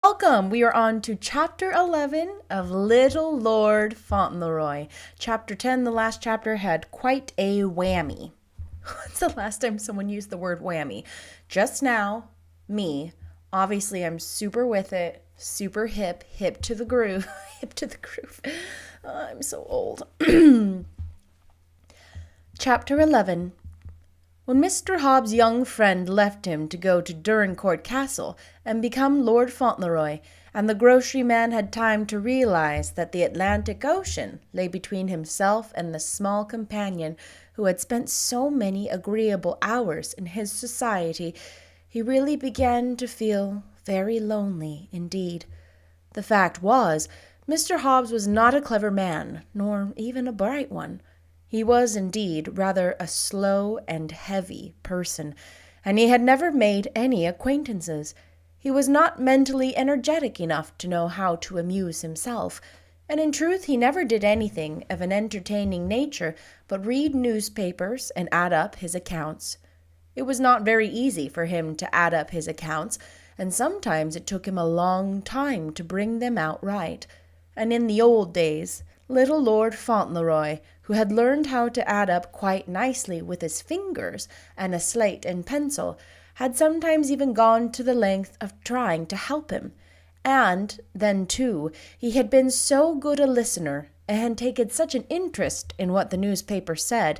Welcome! We are on to Chapter 11 of Little Lord Fauntleroy. Chapter 10, the last chapter, had quite a whammy. When's the last time someone used the word whammy? Just now, me. Obviously, I'm super with it, super hip to the groove. Hip to the groove. I'm so old. Chapter 11. When Mr. Hobbs' young friend left him to go to Dorincourt Castle and become Lord Fauntleroy, and the grocery man had time to realize that the Atlantic Ocean lay between himself and the small companion who had spent so many agreeable hours in his society, he really began to feel very lonely indeed. The fact was, Mr. Hobbs was not a clever man, nor even a bright one. He was, indeed, rather a slow and heavy person, and he had never made any acquaintances. He was not mentally energetic enough to know how to amuse himself, and in truth he never did anything of an entertaining nature but read newspapers and add up his accounts. It was not very easy for him to add up his accounts, and sometimes it took him a long time to bring them out right. And in the old days, little Lord Fauntleroy, who had learned how to add up quite nicely with his fingers and a slate and pencil, had sometimes even gone to the length of trying to help him. And then, too, he had been so good a listener and had taken such an interest in what the newspaper said,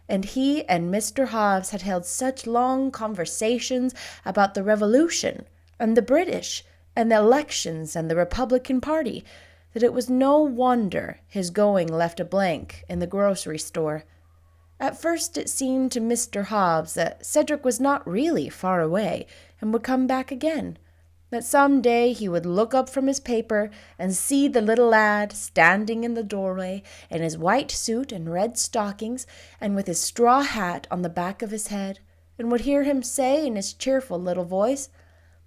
and he and Mr. Hobbs had held such long conversations about the Revolution and the British and the elections and the Republican Party, that it was no wonder his going left a blank in the grocery store. At first it seemed to Mr. Hobbs that Cedric was not really far away and would come back again, that some day he would look up from his paper and see the little lad standing in the doorway in his white suit and red stockings and with his straw hat on the back of his head, and would hear him say in his cheerful little voice,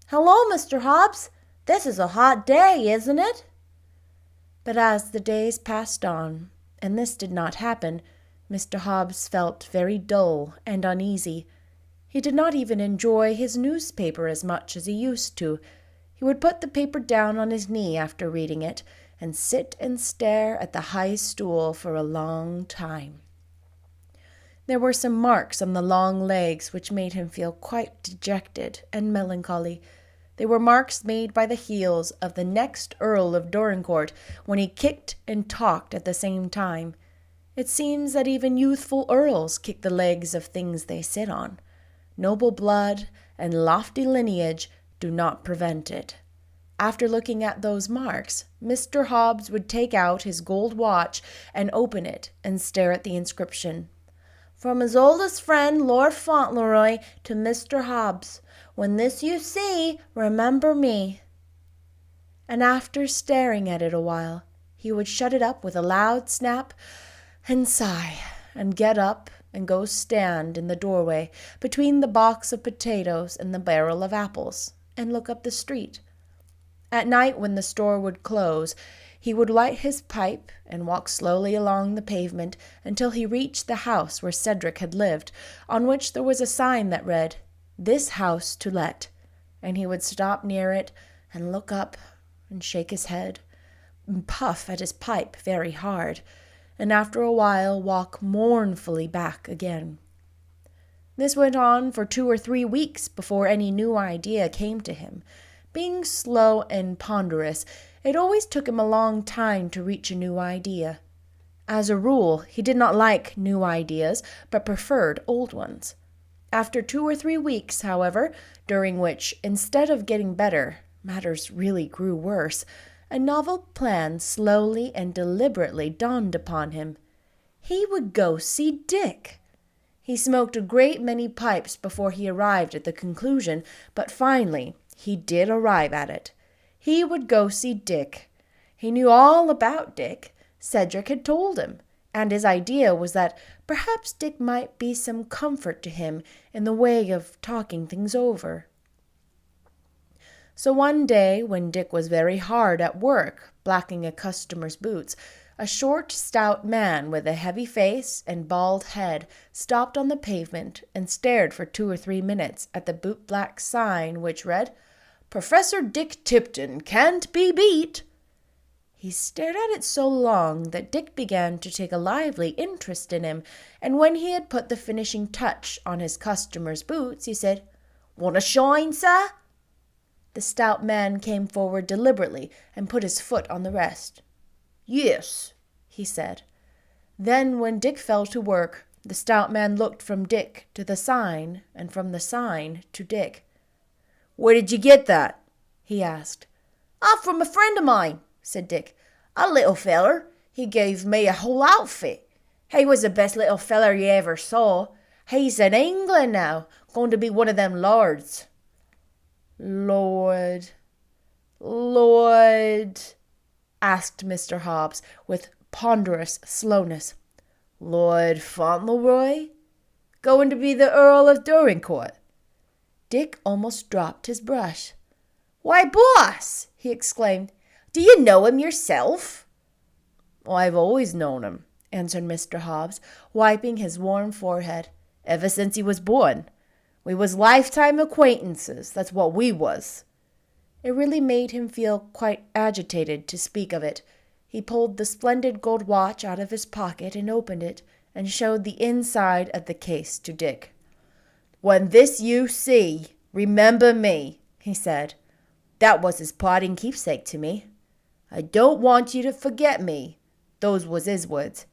"Hello, Mr. Hobbs! This is a hot day, isn't it?" But as the days passed on, and this did not happen, Mr. Hobbs felt very dull and uneasy. He did not even enjoy his newspaper as much as he used to. He would put the paper down on his knee after reading it, and sit and stare at the high stool for a long time. There were some marks on the long legs which made him feel quite dejected and melancholy. They were marks made by the heels of the next Earl of Dorincourt when he kicked and talked at the same time. It seems that even youthful earls kick the legs of things they sit on. Noble blood and lofty lineage do not prevent it. After looking at those marks, Mr. Hobbs would take out his gold watch and open it and stare at the inscription. "From his oldest friend, Lord Fauntleroy, to Mr. Hobbs. When this you see, remember me." And after staring at it a while, he would shut it up with a loud snap and sigh, and get up and go stand in the doorway between the box of potatoes and the barrel of apples, and look up the street. At night, when the store would close, he would light his pipe and walk slowly along the pavement until he reached the house where Cedric had lived, on which there was a sign that read, "This house to let," and he would stop near it and look up and shake his head and puff at his pipe very hard, and after a while walk mournfully back again. This went on for 2 or 3 weeks before any new idea came to him. Being slow and ponderous, it always took him a long time to reach a new idea. As a rule, he did not like new ideas, but preferred old ones. After 2 or 3 weeks, however, during which, instead of getting better, matters really grew worse, a novel plan slowly and deliberately dawned upon him. He would go see Dick. He smoked a great many pipes before he arrived at the conclusion, but finally he did arrive at it. He would go see Dick. He knew all about Dick. Cedric had told him, and his idea was that perhaps Dick might be some comfort to him in the way of talking things over. So one day, when Dick was very hard at work blacking a customer's boots, a short, stout man with a heavy face and bald head stopped on the pavement and stared for 2 or 3 minutes at the boot-black sign which read, Professor Dick Tipton can't be beat." He stared at it so long that Dick began to take a lively interest in him, and when he had put the finishing touch on his customer's boots, he said, "Want a shine, sir?" The stout man came forward deliberately and put his foot on the rest. "Yes," he said. Then, when Dick fell to work, the stout man looked from Dick to the sign, and from the sign to Dick. "Where did you get that?" he asked. From a friend of mine," said Dick. "A little feller. He gave me a whole outfit. He was the best little feller you ever saw. He's in England now, going to be one of them lords." Lord, asked Mr. Hobbs with ponderous slowness. "Lord Fauntleroy? Going to be the Earl of Dorincourt?" Dick almost dropped his brush. "Why, boss!" he exclaimed. "Do you know him yourself?" "I've always known him," answered Mr. Hobbs, wiping his warm forehead, "ever since he was born. We was lifetime acquaintances, that's what we was." It really made him feel quite agitated to speak of it. He pulled the splendid gold watch out of his pocket and opened it, and showed the inside of the case to Dick. "When this you see, remember me," he said. That was his parting keepsake to me. "I don't want you to forget me." Those was his words.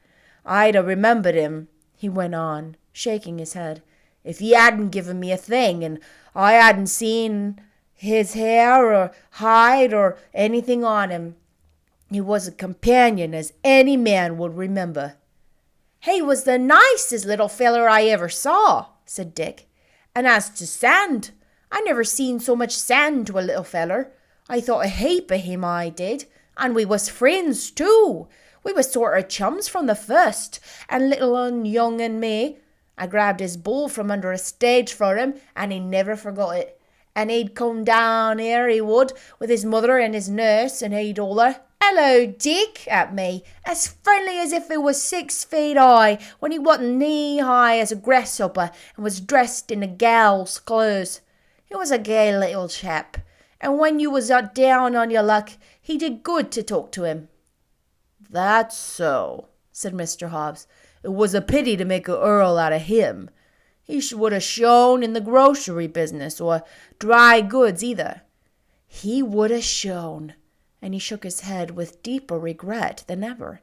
"I'd a remembered him," he went on, shaking his head, "if he hadn't given me a thing, and I hadn't seen his hair or hide or anything on him. He was a companion as any man would remember." "He was the nicest little feller I ever saw," said Dick. "And as to sand, I never seen so much sand to a little feller. I thought a heap of him, I did, and we was friends too. We was sort of chums from the first, and little young and me. I grabbed his bull from under a stage for him, and he never forgot it. And he'd come down here, he would, with his mother and his nurse, and he'd holler, 'Hello, Dick,' at me, as friendly as if he was 6 feet high, when he wasn't knee-high as a grasshopper, and was dressed in a gal's clothes. He was a gay little chap, and when you was down on your luck, he did good to talk to him." "That's so," said Mr. Hobbs. "It was a pity to make a earl out of him. He would have shone in the grocery business, or dry goods either." "He would have shone," and he shook his head with deeper regret than ever.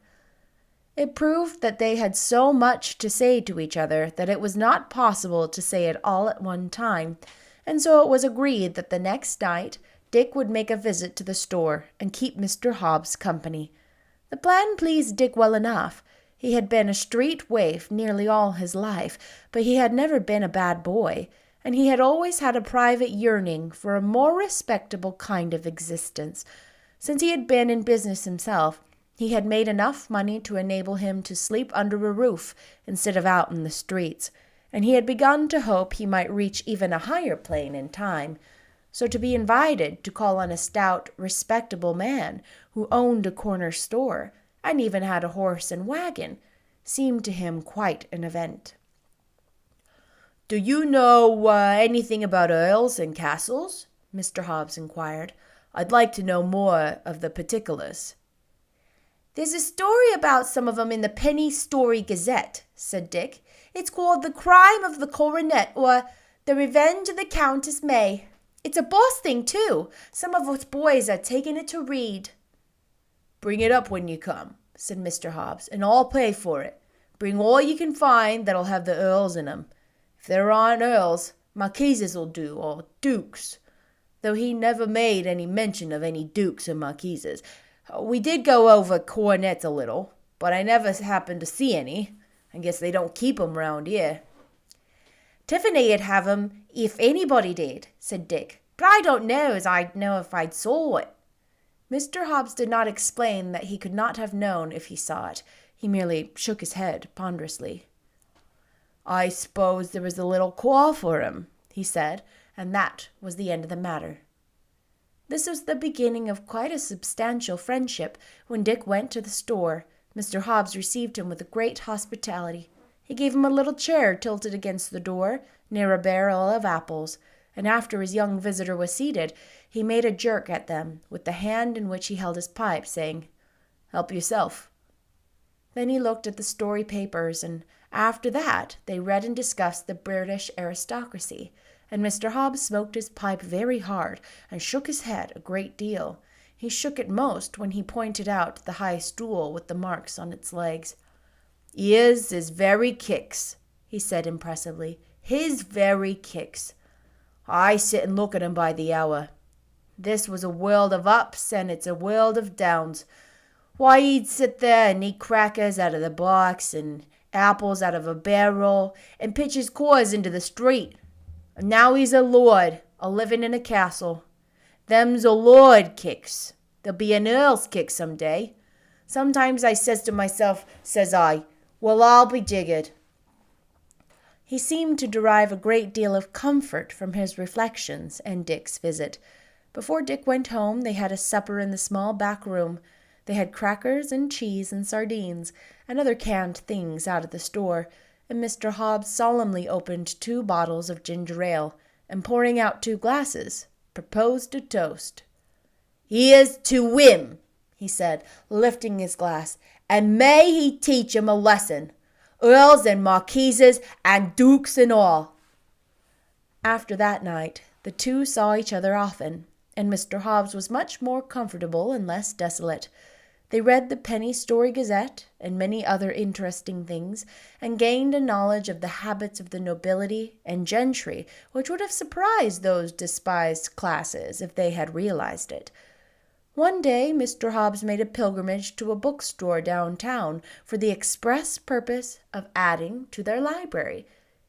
It proved that they had so much to say to each other that it was not possible to say it all at one time, and so it was agreed that the next night Dick would make a visit to the store and keep Mr. Hobbs company. The plan pleased Dick well enough. He had been a street waif nearly all his life, but he had never been a bad boy, and he had always had a private yearning for a more respectable kind of existence. Since he had been in business himself, he had made enough money to enable him to sleep under a roof instead of out in the streets, and he had begun to hope he might reach even a higher plane in time. So to be invited to call on a stout, respectable man who owned a corner store and even had a horse and wagon seemed to him quite an event. "Do you know anything about earls and castles?" Mr. Hobbs inquired. "I'd like to know more of the particulars." "There's a story about some of 'em in the Penny Story Gazette," said Dick. "It's called The Crime of the Coronet, or The Revenge of the Countess May. It's a boss thing, too. Some of us boys are taking it to read." "Bring it up when you come," said Mr. Hobbs, "and I'll pay for it. Bring all you can find that'll have the earls in 'em. If there aren't earls, marquises'll do, or dukes, though he never made any mention of any dukes or marquises. We did go over coronets a little, but I never happened to see any. I guess they don't keep 'em round here." "Tiffany'd have 'em if anybody did," said Dick, "but I don't know as I'd know if I'd saw it." Mr. Hobbs did not explain that he could not have known if he saw it. He merely shook his head ponderously. "I suppose there was a little call for him," he said, and that was the end of the matter. This was the beginning of quite a substantial friendship. When Dick went to the store, Mr. Hobbs received him with great hospitality. He gave him a little chair tilted against the door, near a barrel of apples, and after his young visitor was seated, he made a jerk at them with the hand in which he held his pipe, saying, "Help yourself." Then he looked at the story papers, and after that they read and discussed the British aristocracy, and Mr. Hobbs smoked his pipe very hard and shook his head a great deal. He shook it most when he pointed out the high stool with the marks on its legs. "His is very kicks," he said impressively. "His very kicks. I sit and look at 'em by the hour. This was a world of ups, and it's a world of downs. Why, he'd sit there and eat crackers out of the box and apples out of a barrel and pitch his cores into the street. And now he's a lord, a-living in a castle. Them's a lord kicks. There'll be an earl's kick some day. Sometimes I says to myself, says I, well, I'll be jiggered." He seemed to derive a great deal of comfort from his reflections and Dick's visit. Before Dick went home, they had a supper in the small back room. They had crackers and cheese and sardines and other canned things out of the store, and Mr. Hobbs solemnly opened 2 bottles of ginger ale, and pouring out 2 glasses, proposed a toast. "Here's to him," he said, lifting his glass, "and may he teach 'em a lesson. Earls and marquises and dukes and all." After that night, the 2 saw each other often, and Mr. Hobbs was much more comfortable and less desolate. They read the Penny Story Gazette and many other interesting things, and gained a knowledge of the habits of the nobility and gentry which would have surprised those despised classes if they had realized it. One day Mr. Hobbs made a pilgrimage to a bookstore downtown for the express purpose of adding to their library.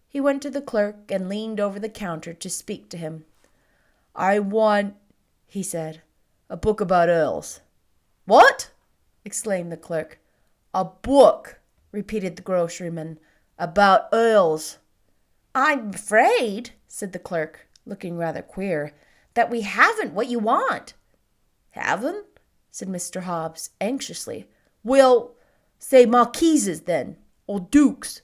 He went to the clerk and leaned over the counter to speak to him. "I want," he said, "a book about earls." "What?" exclaimed the clerk. "A book," repeated the groceryman, "about earls." "I'm afraid," said the clerk, looking rather queer, "that we haven't what you want." "Haven't?" said Mr. Hobbs, anxiously. "Well, say marquises, then, or dukes."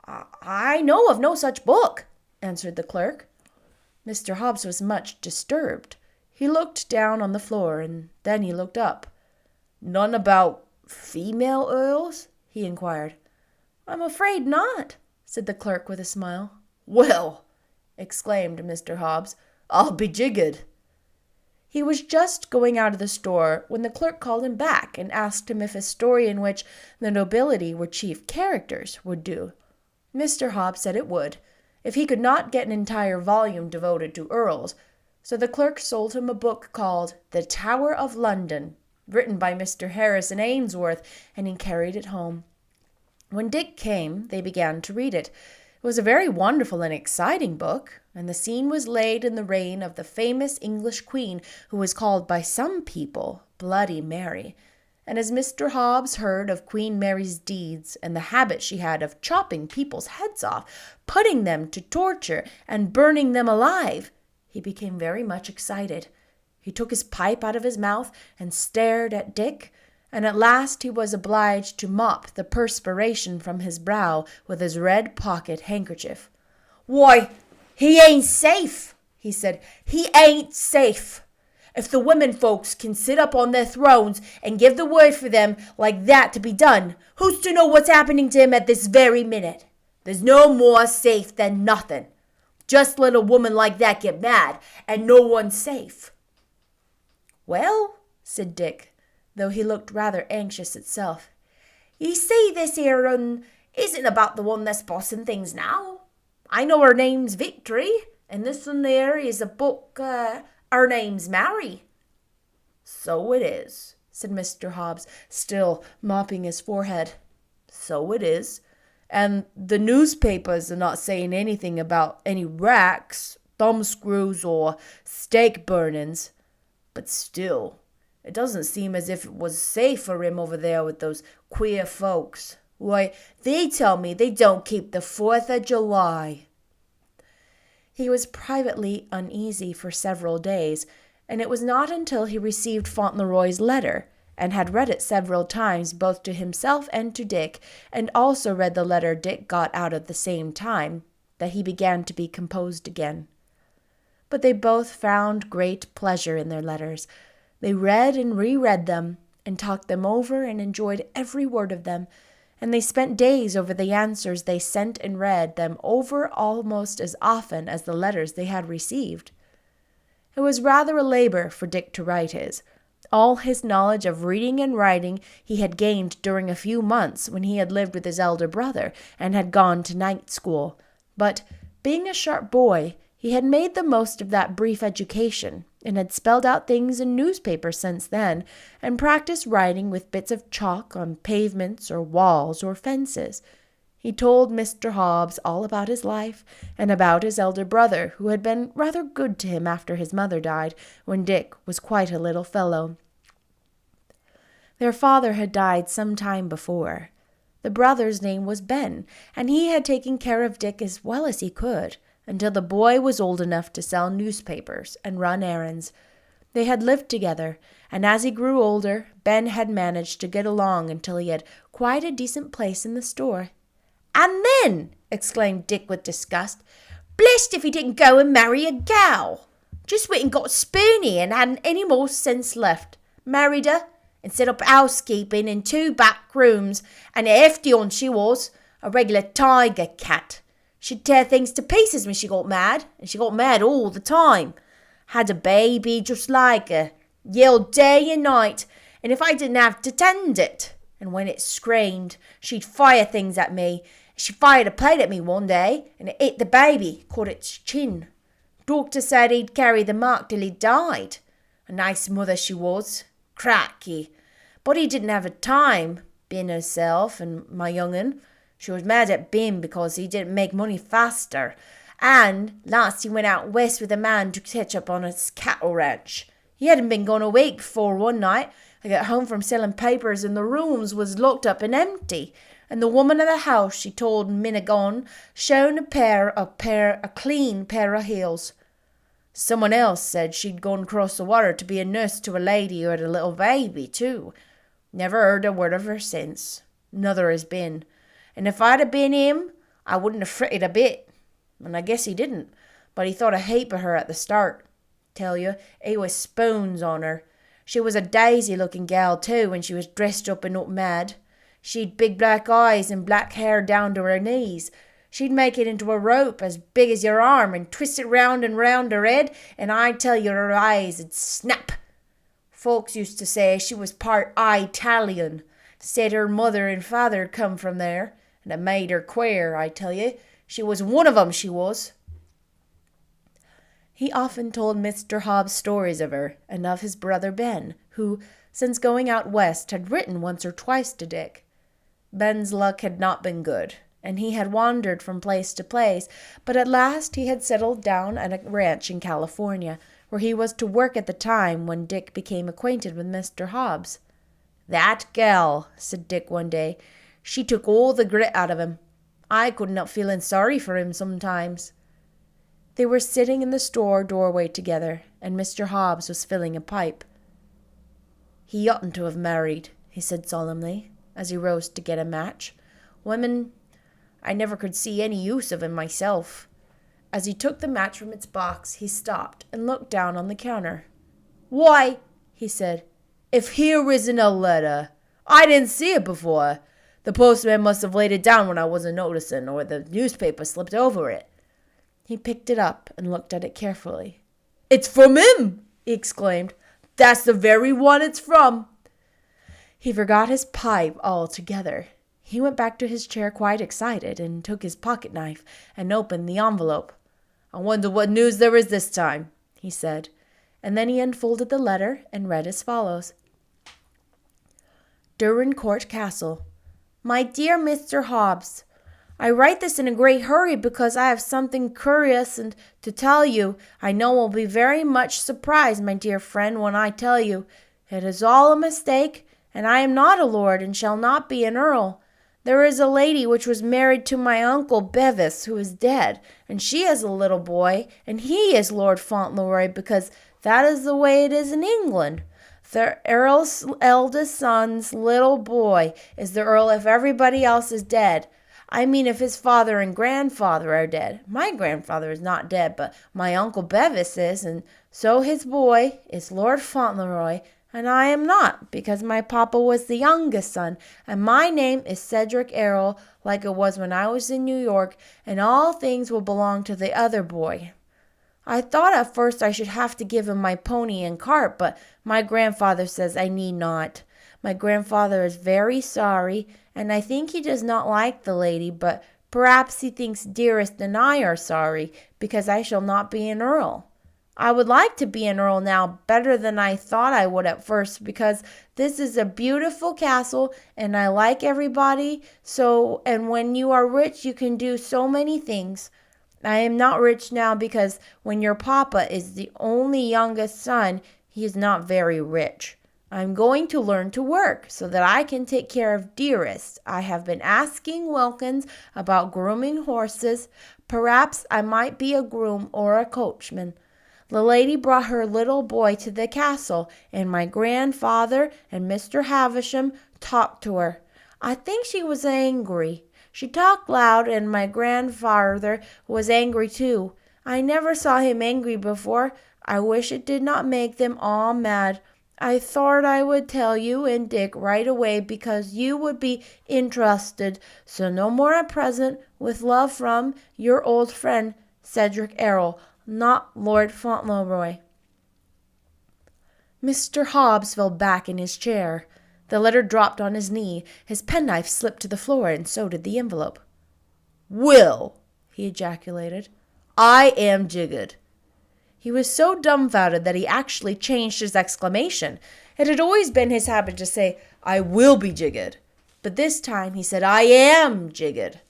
I know of no such book," answered the clerk. Mr. Hobbs was much disturbed. He looked down on the floor, and then he looked up. "None about female earls?" he inquired. "I'm afraid not," said the clerk with a smile. "Well," exclaimed Mr. Hobbs, "I'll be jiggered." He was just going out of the store when the clerk called him back and asked him if a story in which the nobility were chief characters would do. Mr. Hobbs said it would, if he could not get an entire volume devoted to earls, so the clerk sold him a book called The Tower of London, written by Mr. Harrison Ainsworth, and he carried it home. When Dick came, they began to read it. It was a very wonderful and exciting book, and the scene was laid in the reign of the famous English queen who was called by some people Bloody Mary. And as Mr. Hobbs heard of Queen Mary's deeds and the habit she had of chopping people's heads off, putting them to torture, and burning them alive, he became very much excited. He took his pipe out of his mouth and stared at Dick, and at last he was obliged to mop the perspiration from his brow with his red pocket handkerchief. "Why, he ain't safe," he said. "He ain't safe. If the women folks can sit up on their thrones and give the word for them like that to be done, who's to know what's happening to him at this very minute? There's no more safe than nothing. Just let a woman like that get mad, and no one's safe." "Well," said Dick, though he looked rather anxious itself, "you see, this here isn't about the one that's bossing things now. I know her name's Victory, and this one there is a book, her name's Mary." "So it is," said Mr. Hobbs, still mopping his forehead. "So it is. And the newspapers are not saying anything about any racks, thumbscrews, or stake burnings. But still, it doesn't seem as if it was safe for him over there with those queer folks. Why, they tell me they don't keep the 4th of July. He was privately uneasy for several days, and it was not until he received Fauntleroy's letter, and had read it several times both to himself and to Dick, and also read the letter Dick got out at the same time, that he began to be composed again. but they both found great pleasure in their letters. They read and reread them, and talked them over and enjoyed every word of them, and they spent days over the answers they sent and read them over almost as often as the letters they had received. It was rather a labor for Dick to write his. All his knowledge of reading and writing he had gained during a few months when he had lived with his elder brother and had gone to night school. But, being a sharp boy, he had made the most of that brief education, and had spelled out things in newspapers since then, and practiced writing with bits of chalk on pavements or walls or fences. He told Mr. Hobbs all about his life, and about his elder brother, who had been rather good to him after his mother died, when Dick was quite a little fellow. Their father had died some time before. The brother's name was Ben, and he had taken care of Dick as well as he could, until the boy was old enough to sell newspapers and run errands. They had lived together, and as he grew older, Ben had managed to get along until he had quite a decent place in the store. "And then," exclaimed Dick with disgust, "blest if he didn't go and marry a gal. Just went and got spoony and hadn't any more sense left. Married her, and set up housekeeping in 2 back rooms, and a hefty one she was, a regular tiger cat. She'd tear things to pieces when she got mad, and she got mad all the time. Had a baby just like her, yelled day and night, and if I didn't have to tend it, and when it screamed, she'd fire things at me. She fired a plate at me one day, and it hit the baby, caught its chin. Doctor said he'd carry the mark till he died. A nice mother she was, cracky. But he didn't have a time, being herself and my young'un. She was mad at Bim because he didn't make money faster. And last he went out west with a man to catch up on his cattle ranch. He hadn't been gone a week before one night I got home from selling papers and the rooms was locked up and empty. And the woman of the house, she told Minnegon, shown a clean pair of heels. Someone else said she'd gone across the water to be a nurse to a lady who had a little baby, too. Never heard a word of her since. Nother has been. And if I'd have been him, I wouldn't have fretted a bit. And I guess he didn't, but he thought a heap of her at the start. Tell you, he was spoons on her. She was a daisy-looking gal, too, when she was dressed up and up mad. She'd big black eyes and black hair down to her knees. She'd make it into a rope as big as your arm and twist it round and round her head, and I tell you her eyes would snap. Folks used to say she was part Italian. Said her mother and father had come from there, and it made her queer, I tell you. She was one of 'em, she was. He often told Mr. Hobbs stories of her and of his brother Ben, who, since going out west, had written once or twice to Dick. Ben's luck had not been good, and he had wandered from place to place, but at last he had settled down at a ranch in California, where he was to work at the time when Dick became acquainted with Mr. Hobbs. "That gal," said Dick one day, "she took all the grit out of him. I couldn't help feeling sorry for him sometimes." They were sitting in the store doorway together, and Mr. Hobbs was filling a pipe. "He oughtn't to have married," he said solemnly, as he rose to get a match. "Women, I never could see any use of him myself." As he took the match from its box, he stopped and looked down on the counter. "Why," he said, "if here isn't a letter! I didn't see it before. The postman must have laid it down when I wasn't noticing, or the newspaper slipped over it." He picked it up and looked at it carefully. "It's from him!" he exclaimed. "That's the very one it's from." He forgot his pipe altogether. He went back to his chair quite excited and took his pocket-knife and opened the envelope. "I wonder what news there is this time," he said, and then he unfolded the letter and read as follows. Dorincourt Castle. My dear Mr. Hobbs, I write this in a great hurry because I have something curious and to tell you. I know will be very much surprised, my dear friend, when I tell you. It is all a mistake, and I am not a lord and shall not be an earl. There is a lady which was married to my uncle Bevis, who is dead, and she has a little boy, and he is Lord Fauntleroy, because that is the way it is in England. The Earl's eldest son's little boy is the Earl if everybody else is dead. I mean, if his father and grandfather are dead. My grandfather is not dead, but my Uncle Bevis is, and so his boy is Lord Fauntleroy, and I am not, because my papa was the youngest son, and my name is Cedric Errol, like it was when I was in New York, and all things will belong to the other boy. I thought at first I should have to give him my pony and cart, but my grandfather says I need not. My grandfather is very sorry, and I think he does not like the lady, but perhaps he thinks Dearest and I are sorry, because I shall not be an earl. I would like to be an earl now better than I thought I would at first, because this is a beautiful castle, and I like everybody, so, and when you are rich you can do so many things. I am not rich now because when your papa is the only youngest son, he is not very rich. I'm going to learn to work so that I can take care of Dearest. I have been asking Wilkins about grooming horses. Perhaps I might be a groom or a coachman. The lady brought her little boy to the castle, and my grandfather and Mr. Havisham talked to her. I think she was angry. She talked loud, and my grandfather was angry too. I never saw him angry before. I wish it did not make them all mad. I thought I would tell you and Dick right away because you would be interested. So no more at present. With love from your old friend, Cedric Errol, not Lord Fauntleroy. Mr. Hobbs fell back in his chair. The letter dropped on his knee. His penknife slipped to the floor, and so did the envelope. "Will," he ejaculated, "I am jiggered." He was so dumbfounded that he actually changed his exclamation. It had always been his habit to say, "I will be jiggered." But this time he said, "I am jiggered."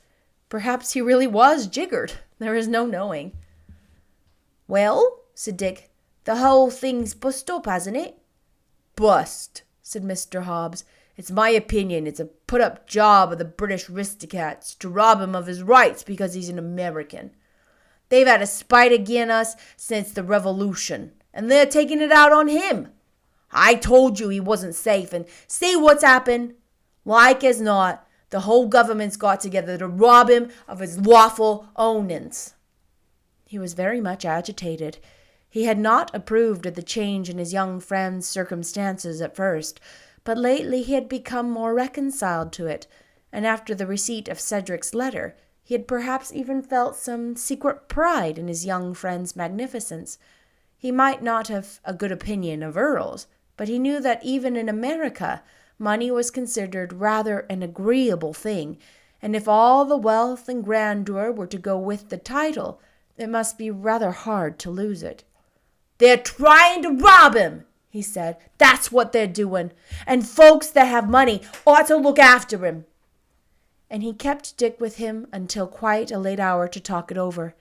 Perhaps he really was jiggered. There is no knowing. "Well," said Dick, "the whole thing's bust up, hasn't it?" "Bust," said Mr. Hobbs. "It's my opinion it's a put-up job of the British aristocrats to rob him of his rights because he's an American. They've had a spite agin us since the Revolution, and they're taking it out on him. I told you he wasn't safe, and see what's happened. Like as not, the whole government's got together to rob him of his lawful ownings." He was very much agitated. He had not approved of the change in his young friend's circumstances at first, but lately he had become more reconciled to it, and after the receipt of Cedric's letter, he had perhaps even felt some secret pride in his young friend's magnificence. He might not have a good opinion of earls, but he knew that even in America, money was considered rather an agreeable thing, and if all the wealth and grandeur were to go with the title, it must be rather hard to lose it. "They're trying to rob him," he said. "That's what they're doing. And folks that have money ought to look after him." And he kept Dick with him until quite a late hour to talk it over.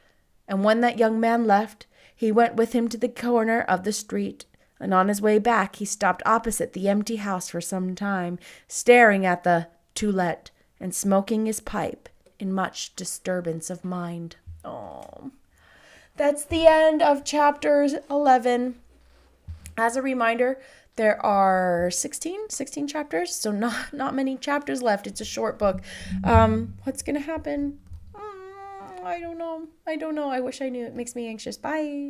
And when that young man left, he went with him to the corner of the street, and on his way back he stopped opposite the empty house for some time, staring at the "To Let" and smoking his pipe in much disturbance of mind. Oh. That's the end of chapters 11. As a reminder, there are 16 chapters, so not many chapters left. It's a short book. What's going to happen? I don't know. I wish I knew. It makes me anxious. Bye.